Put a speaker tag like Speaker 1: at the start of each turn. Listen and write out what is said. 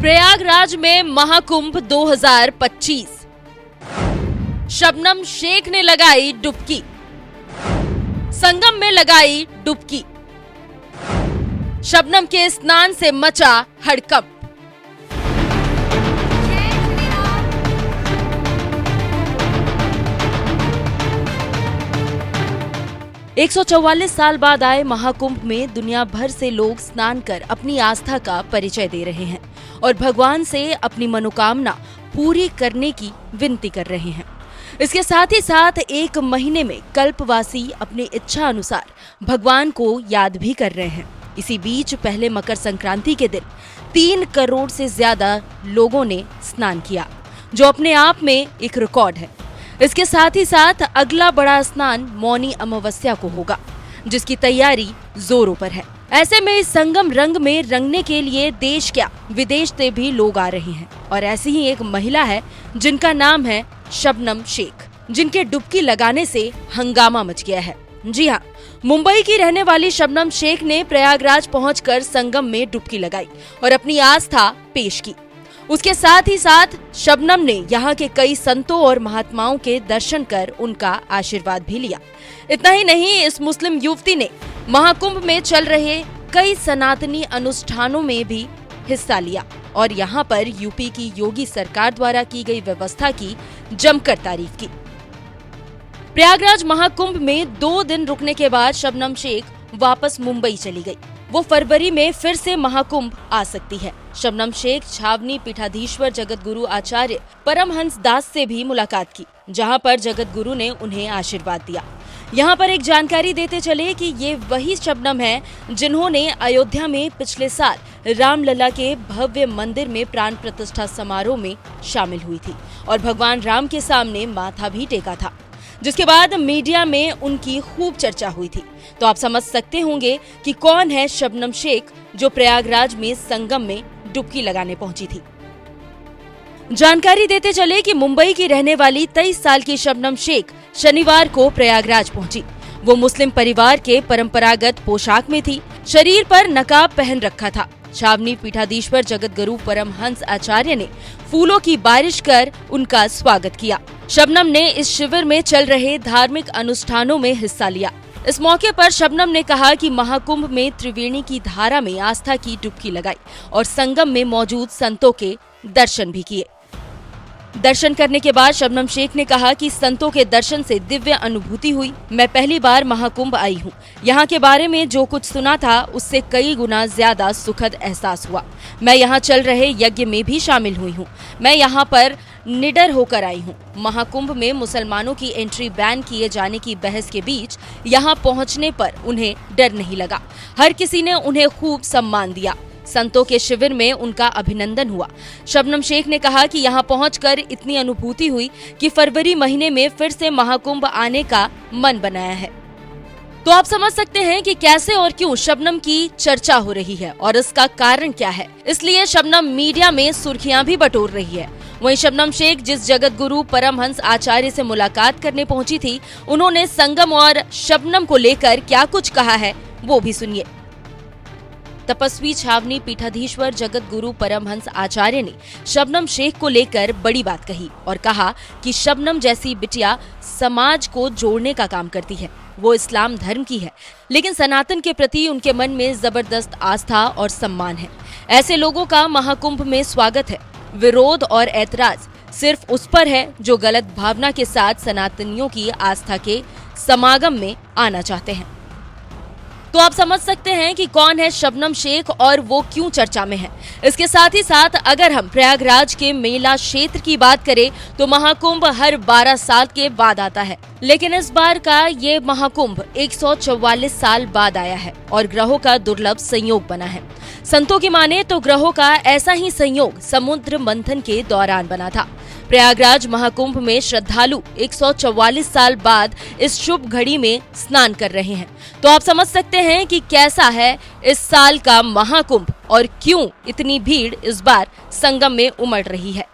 Speaker 1: प्रयागराज में महाकुंभ 2025। शबनम शेख ने लगाई डुबकी, संगम में लगाई डुबकी। शबनम के स्नान से मचा हड़कंप। एक 144 साल बाद आए महाकुंभ में दुनिया भर से लोग स्नान कर अपनी आस्था का परिचय दे रहे हैं और भगवान से अपनी मनोकामना पूरी करने की विनती कर रहे हैं। इसके साथ ही साथ एक महीने में कल्पवासी अपनी इच्छा अनुसार भगवान को याद भी कर रहे हैं। इसी बीच पहले मकर संक्रांति के दिन 3 करोड़ से ज्यादा लोगों ने स्नान किया, जो अपने आप में एक रिकॉर्ड है। इसके साथ ही साथ अगला बड़ा स्नान मौनी अमावस्या को होगा, जिसकी तैयारी जोरों पर है। ऐसे में इस संगम रंग में रंगने के लिए देश क्या विदेश से भी लोग आ रहे हैं और ऐसी ही एक महिला है जिनका नाम है शबनम शेख, जिनके डुबकी लगाने से हंगामा मच गया है। जी हाँ, मुंबई की रहने वाली शबनम शेख ने प्रयागराज पहुंचकर संगम में डुबकी लगाई और अपनी आस्था पेश की। उसके साथ ही साथ शबनम ने यहाँ के कई संतों और महात्माओं के दर्शन कर उनका आशीर्वाद भी लिया। इतना ही नहीं, इस मुस्लिम युवती ने महाकुंभ में चल रहे कई सनातनी अनुष्ठानों में भी हिस्सा लिया और यहाँ पर यूपी की योगी सरकार द्वारा की गई व्यवस्था की जमकर तारीफ की। प्रयागराज महाकुंभ में 2 दिन रुकने के बाद शबनम शेख वापस मुंबई चली गई। वो फरवरी में फिर से महाकुंभ आ सकती है। शबनम शेख छावनी पीठाधीश्वर जगत गुरु आचार्य परमहंस दास से भी मुलाकात की, जहां पर जगत गुरु ने उन्हें आशीर्वाद दिया। यहां पर एक जानकारी देते चले कि ये वही शबनम है जिन्होंने अयोध्या में पिछले साल रामलला के भव्य मंदिर में प्राण प्रतिष्ठा समारोह में शामिल हुई थी और भगवान राम के सामने माथा भी टेका था, जिसके बाद मीडिया में उनकी खूब चर्चा हुई थी। तो आप समझ सकते होंगे कि कौन है शबनम शेख जो प्रयागराज में संगम में डुबकी लगाने पहुंची थी। जानकारी देते चले कि मुंबई की रहने वाली 23 साल की शबनम शेख शनिवार को प्रयागराज पहुंची। वो मुस्लिम परिवार के परंपरागत पोशाक में थी, शरीर पर नकाब पहन रखा था। छावनी पीठाधीश्वर जगत गुरु परमहंस आचार्य ने फूलों की बारिश कर उनका स्वागत किया। शबनम ने इस शिविर में चल रहे धार्मिक अनुष्ठानों में हिस्सा लिया। इस मौके पर शबनम ने कहा कि महाकुंभ में त्रिवेणी की धारा में आस्था की डुबकी लगाई और संगम में मौजूद संतों के दर्शन भी किए। दर्शन करने के बाद शबनम शेख ने कहा कि संतों के दर्शन से दिव्य अनुभूति हुई। मैं पहली बार महाकुंभ आई हूँ। यहाँ के बारे में जो कुछ सुना था उससे कई गुना ज्यादा सुखद एहसास हुआ। मैं यहाँ चल रहे यज्ञ में भी शामिल हुई हूँ। मैं यहाँ पर निडर होकर आई हूँ। महाकुंभ में मुसलमानों की एंट्री बैन किए जाने की बहस के बीच यहाँ पहुँचने पर उन्हें डर नहीं लगा। हर किसी ने उन्हें खूब सम्मान दिया। संतों के शिविर में उनका अभिनंदन हुआ। शबनम शेख ने कहा कि यहाँ पहुंचकर इतनी अनुभूति हुई कि फरवरी महीने में फिर से महाकुंभ आने का मन बनाया है। तो आप समझ सकते हैं कि कैसे और क्यों शबनम की चर्चा हो रही है और इसका कारण क्या है। इसलिए शबनम मीडिया में सुर्खियां भी बटोर रही है। वहीं शबनम शेख जिस जगत गुरु परमहंस आचार्य से मुलाकात करने पहुंची थी, उन्होंने संगम और शबनम को लेकर क्या कुछ कहा है वो भी सुनिए। तपस्वी छावनी पीठाधीश्वर जगत गुरु परमहंस आचार्य ने शबनम शेख को लेकर बड़ी बात कही और कहा कि शबनम जैसी बिटिया समाज को जोड़ने का काम करती है। वो इस्लाम धर्म की है, लेकिन सनातन के प्रति उनके मन में जबरदस्त आस्था और सम्मान है। ऐसे लोगों का महाकुंभ में स्वागत है। विरोध और ऐतराज सिर्फ उस पर है जो गलत भावना के साथ सनातनियों की आस्था के समागम में आना चाहते हैं। तो आप समझ सकते हैं कि कौन है शबनम शेख और वो क्यों चर्चा में है। इसके साथ ही साथ अगर हम प्रयागराज के मेला क्षेत्र की बात करें तो महाकुंभ हर 12 साल के बाद आता है, लेकिन इस बार का ये महाकुंभ 144 साल बाद आया है और ग्रहों का दुर्लभ संयोग बना है। संतों की माने तो ग्रहों का ऐसा ही संयोग समुद्र मंथन के दौरान बना था। प्रयागराज महाकुंभ में श्रद्धालु 144 साल बाद इस शुभ घड़ी में स्नान कर रहे हैं। तो आप समझ सकते हैं कि कैसा है इस साल का महाकुंभ और क्यों इतनी भीड़ इस बार संगम में उमड़ रही है।